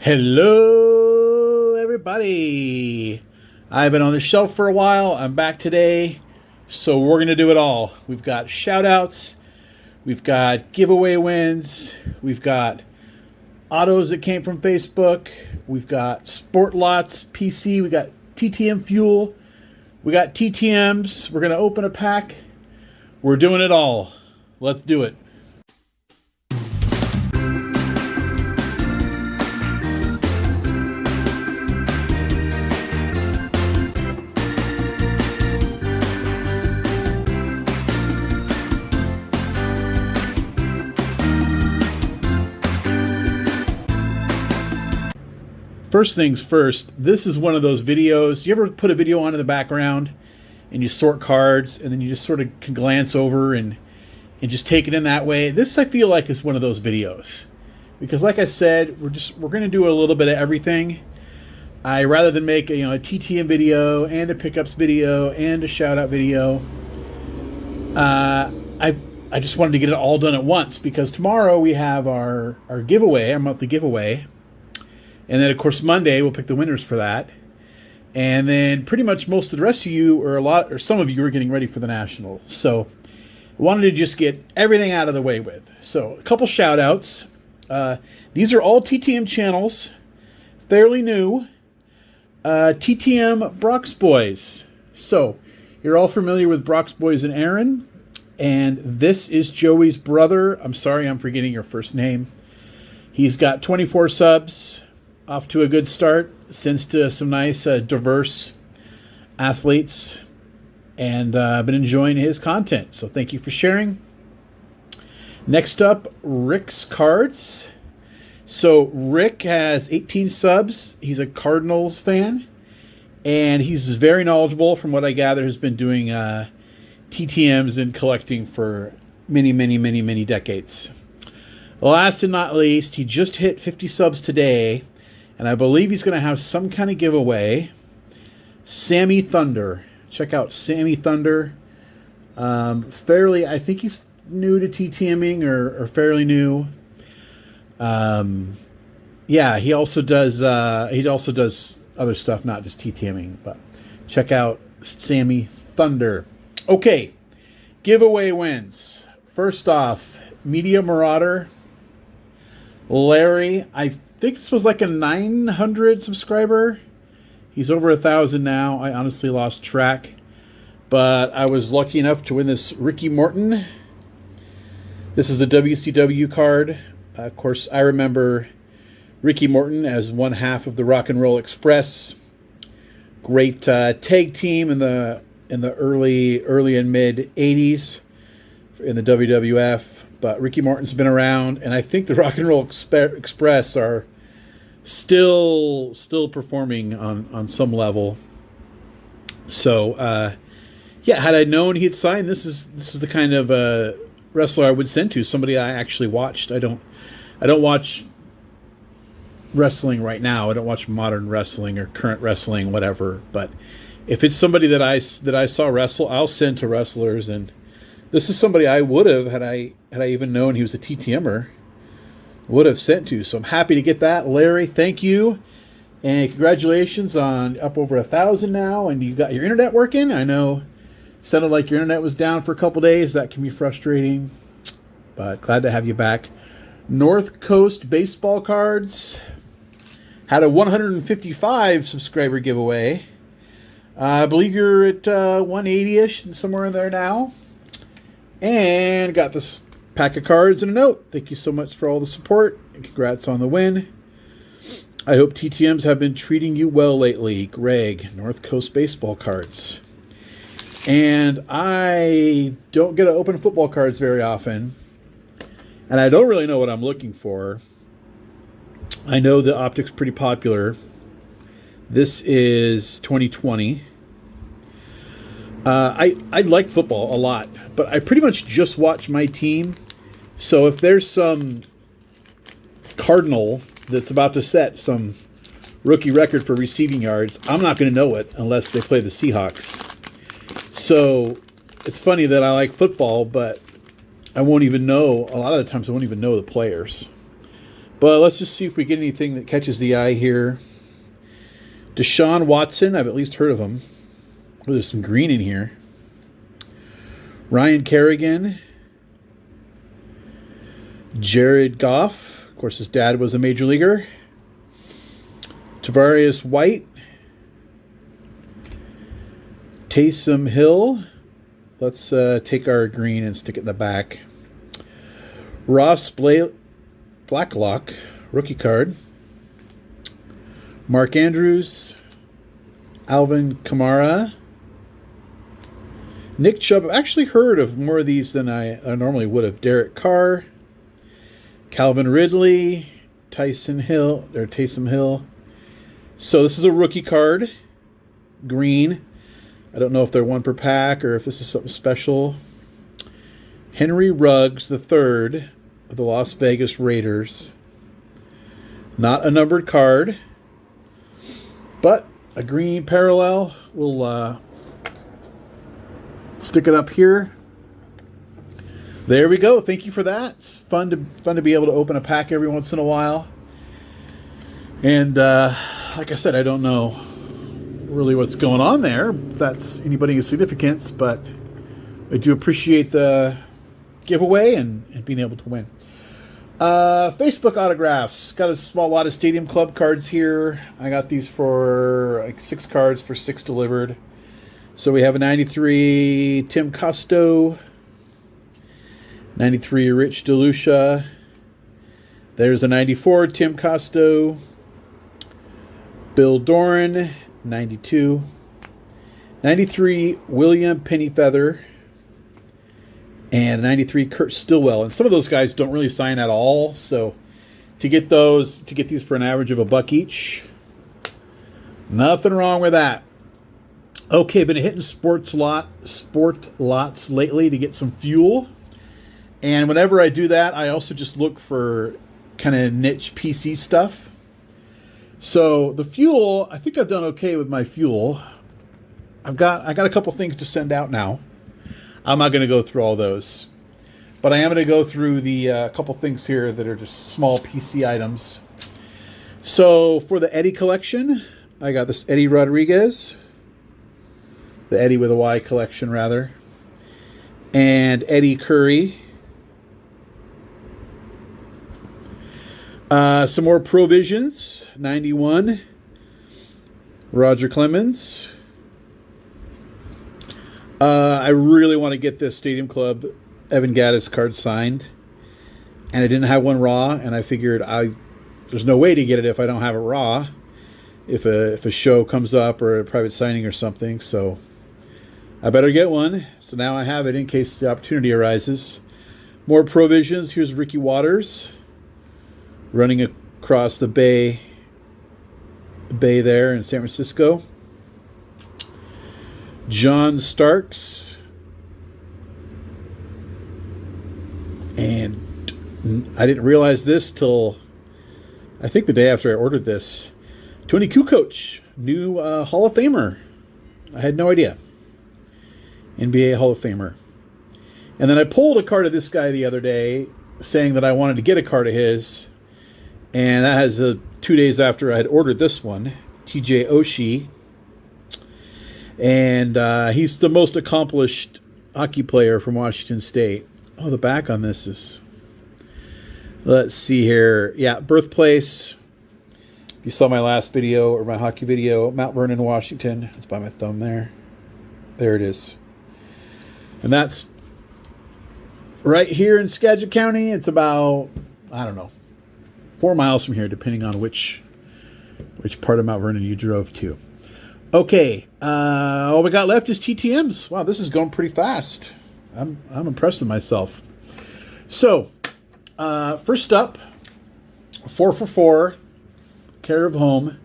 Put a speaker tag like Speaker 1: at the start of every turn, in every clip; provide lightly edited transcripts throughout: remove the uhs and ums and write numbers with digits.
Speaker 1: Hello, everybody. I've been on the shelf for a while. I'm back today, so we're going to do it all. We've got shout outs, we've got giveaway wins, we've got autos that came from Facebook, we've got Sport Lots PC, we got TTM Fuel, we got TTMs. We're going to open a pack. We're doing it all. Let's do it. First things first, this is one of those videos. You ever put a video on in the background and you sort cards and then you just sort of can glance over and just take it in that way? This, I feel like, is one of those videos. Because like I said, we're going to do a little bit of everything. Rather than make a TTM video and a pickups video and a shout out video, I just wanted to get it all done at once, because tomorrow we have our giveaway, our monthly giveaway. And then, of course, Monday we'll pick the winners for that. And then pretty much most of the rest of you, or some of you, are getting ready for the National. So I wanted to just get everything out of the way with. So a couple shout outs. These are all TTM channels, fairly new. TTM Brock's Boys. So you're all familiar with Brock's Boys and Aaron. And this is Joey's brother. I'm sorry, I'm forgetting your first name. He's got 24 subs. Off to a good start, sends to some nice, diverse athletes, and I've been enjoying his content, so thank you for sharing. Next up, Rick's Cards. So Rick has 18 subs. He's a Cardinals fan, and he's very knowledgeable, from what I gather. Has been doing TTMs and collecting for many decades. Last and not least, he just hit 50 subs today, and I believe he's going to have some kind of giveaway. Sammy Thunder. Check out Sammy Thunder. I think he's new to TTMing, or fairly new. He also does other stuff, not just TTMing. But check out Sammy Thunder. Okay, giveaway wins. First off, Media Marauder. Larry, I think this was like a 900 subscriber. He's over 1,000 now. I honestly lost track. But I was lucky enough to win this Ricky Morton. This is a WCW card. Of course, I remember Ricky Morton as one half of the Rock and Roll Express. Great tag team in the early and mid 80s in the WWF. But Ricky Morton's been around, and I think the Rock and Roll Express are still performing on some level. So, had I known he'd signed, this is the kind of wrestler I would send to, somebody I actually watched. I don't watch wrestling right now. I don't watch modern wrestling or current wrestling, whatever. But if it's somebody that I saw wrestle, I'll send to wrestlers. And this is somebody I would have, had I even known he was a TTMer, would have sent to. So I'm happy to get that. Larry, thank you. And congratulations on up over 1,000 now. And you got your internet working. I know it sounded like your internet was down for a couple days. That can be frustrating, but glad to have you back. North Coast Baseball Cards had a 155 subscriber giveaway. I believe you're at 180-ish, somewhere in there now. And got this pack of cards and a note. Thank you so much for all the support, and congrats on the win. I hope TTMs have been treating you well lately. Greg, North Coast Baseball Cards. And I don't get to open football cards very often, and I don't really know what I'm looking for. I know the optic's pretty popular. This is 2020. I like football a lot, but I pretty much just watch my team. So if there's some Cardinal that's about to set some rookie record for receiving yards, I'm not going to know it unless they play the Seahawks. So it's funny that I like football, but I won't even know, a lot of the times I won't even know the players. But let's just see if we get anything that catches the eye here. Deshaun Watson, I've at least heard of him. Oh, there's some green in here. Ryan Kerrigan. Jared Goff. Of course, his dad was a major leaguer. Tavarius White. Taysom Hill. Let's take our green and stick it in the back. Ross Blacklock, rookie card. Mark Andrews. Alvin Kamara. Nick Chubb. I've actually heard of more of these than I normally would have. Derek Carr. Calvin Ridley. Taysom Hill. So this is a rookie card. Green. I don't know if they're one per pack or if this is something special. Henry Ruggs III of the Las Vegas Raiders. Not a numbered card, but a green parallel. We'll stick it up here. There we go. Thank you for that. It's fun to be able to open a pack every once in a while. And like I said, I don't know really what's going on there, if that's anybody of significance, but I do appreciate the giveaway and being able to win. Facebook autographs. Got a small lot of Stadium Club cards here. I got these for like 6 cards for 6 delivered. So we have a 93 Tim Costo, 93 Rich DeLucia. There's a 94 Tim Costo, Bill Doran, 92. 93 William Pennyfeather. And 93 Kurt Stillwell. And some of those guys don't really sign at all. So to get these for an average of $1 each, nothing wrong with that. Okay, been hitting sport lots lately to get some fuel. And whenever I do that, I also just look for kind of niche PC stuff. So the fuel, I think I've done okay with my fuel. I got a couple things to send out now. I'm not going to go through all those, but I am going to go through the couple things here that are just small PC items. So for the Eddie collection, I got this Eddie Rodriguez, the Eddie with a Y collection rather, and Eddie Curry. Some more Provisions, 91, Roger Clemens. I really want to get this Stadium Club Evan Gattis card signed, and I didn't have one raw, and I figured there's no way to get it if I don't have it raw, if a show comes up or a private signing or something, so I better get one. So now I have it in case the opportunity arises. More Provisions. Here's Ricky Waters running across the bay there in San Francisco. John Starks. And I didn't realize this till I think the day after I ordered this. Tony Kukoc, new Hall of Famer. I had no idea. NBA Hall of Famer. And then I pulled a card of this guy the other day saying that I wanted to get a card of his. And that has 2 days after I had ordered this one, TJ Oshie. And he's the most accomplished hockey player from Washington State. Oh, the back on this is... Let's see here. Yeah, birthplace. If you saw my last video or my hockey video, Mount Vernon, Washington. It's by my thumb there. There it is. And that's right here in Skagit County. It's about, I don't know, 4 miles from here, depending on which part of Mount Vernon you drove to. Okay, all we got left is TTMs. Wow, this is going pretty fast. I'm impressed with myself. So, first up, 4 for 4, care of home,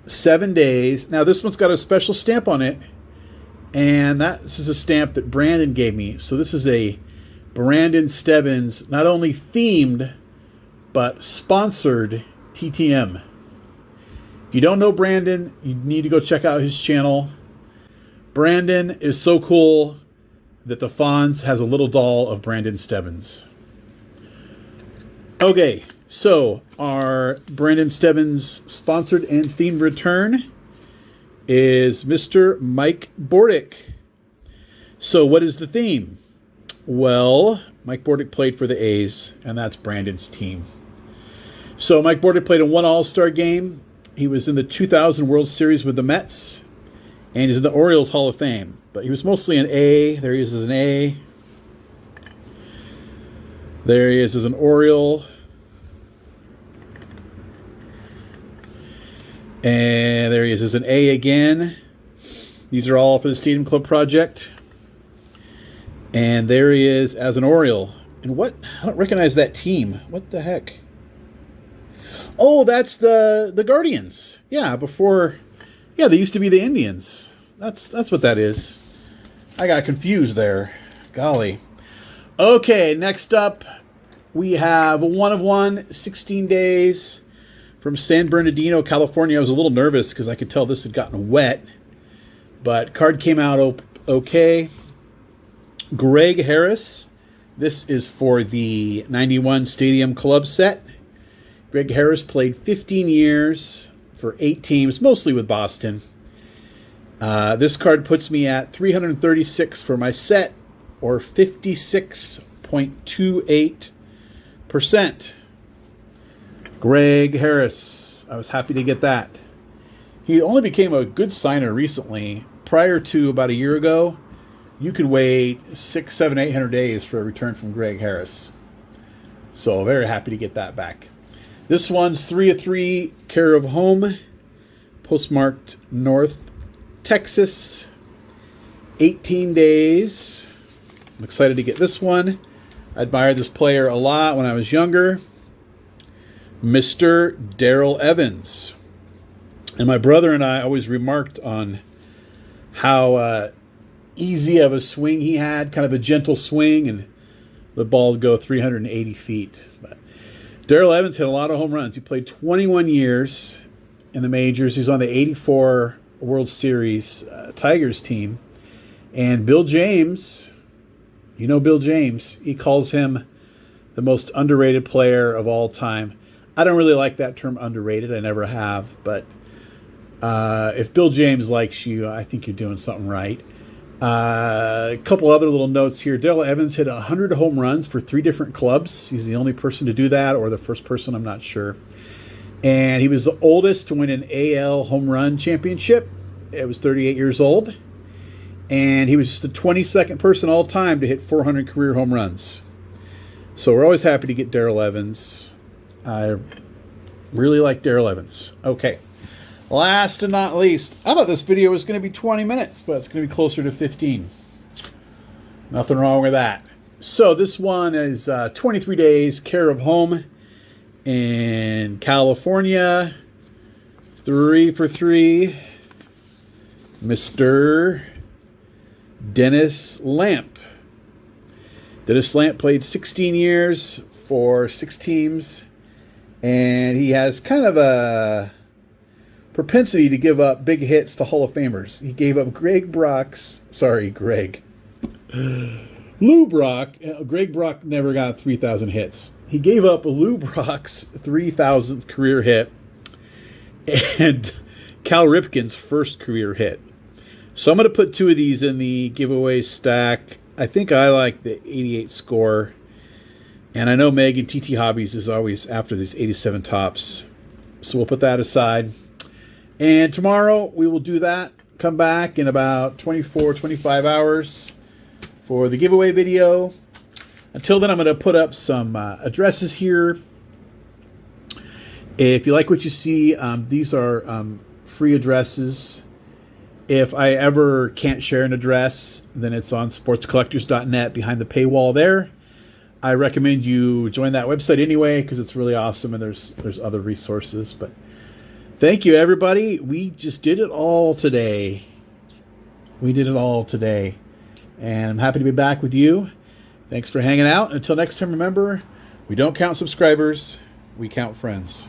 Speaker 1: 7 days. Now, this one's got a special stamp on it, and this is a stamp that Brandon gave me. So this is a Brandon Stebbins, not only themed, but sponsored TTM. If you don't know Brandon, you need to go check out his channel. Brandon is so cool that the Fonz has a little doll of Brandon Stebbins. Okay, So, our Brandon Stebbins sponsored and themed return is Mr. Mike Bordick. So, what is the theme? Well, Mike Bordick played for the A's, and that's Brandon's team. So, Mike Bordick played in one All-Star game. He was in the 2000 World Series with the Mets, and he's in the Orioles Hall of Fame. But he was mostly an A. There he is as an A. There he is as an Oriole. And there he is as an A again. These are all for the Stadium Club project. And there he is as an Oriole. And what? I don't recognize that team. What the heck? Oh, that's the Guardians. Yeah, before. Yeah, they used to be the Indians. That's what that is. I got confused there. Golly. Okay, next up we have 1 of 1, 16 days. From San Bernardino, California. I was a little nervous because I could tell this had gotten wet. But card came out okay. Greg Harris. This is for the 91 Stadium Club set. Greg Harris played 15 years for 8 teams, mostly with Boston. This card puts me at 336 for my set, or 56.28%. Greg Harris. I was happy to get that. He only became a good signer recently. Prior to about a year ago, you could wait 600, 700, 800 days for a return from Greg Harris. So very happy to get that back. This one's 3 of 3, care of home, postmarked North Texas, 18 days. I'm excited to get this one. I admired this player a lot when I was younger. Mr. Darrell Evans. And my brother and I always remarked on how easy of a swing he had, kind of a gentle swing, and the ball would go 380 feet. But Darrell Evans hit a lot of home runs. He played 21 years in the majors. He's on the 84 World Series Tigers team. And Bill James, you know Bill James, he calls him the most underrated player of all time. I don't really like that term underrated. I never have. But if Bill James likes you, I think you're doing something right. A couple other little notes here. Darrell Evans hit 100 home runs for 3 different clubs. He's the only person to do that, or the first person, I'm not sure. And he was the oldest to win an AL home run championship. It was 38 years old. And he was just the 22nd person all time to hit 400 career home runs. So we're always happy to get Darrell Evans. I really like Darrell Evans. Okay. Last and not least, I thought this video was going to be 20 minutes, but it's going to be closer to 15. Nothing wrong with that. So this one is 23 days, care of home in California. 3 for 3. Mr. Dennis Lamp. Dennis Lamp played 16 years for 6 teams. And he has kind of a propensity to give up big hits to Hall of Famers. He gave up Lou Brock. Greg Brock never got 3,000 hits. He gave up Lou Brock's 3,000th career hit and Cal Ripken's first career hit. So I'm going to put 2 of these in the giveaway stack. I think I like the 88 score. And I know Meg and TT Hobbies is always after these 87 tops. So we'll put that aside. And tomorrow we will do that. Come back in about 24, 25 hours for the giveaway video. Until then, I'm going to put up some addresses here. If you like what you see, these are free addresses. If I ever can't share an address, then it's on sportscollectors.net behind the paywall there. I recommend you join that website anyway because it's really awesome and there's other resources. But thank you, everybody. We just did it all today. And I'm happy to be back with you. Thanks for hanging out. Until next time, remember, we don't count subscribers, we count friends.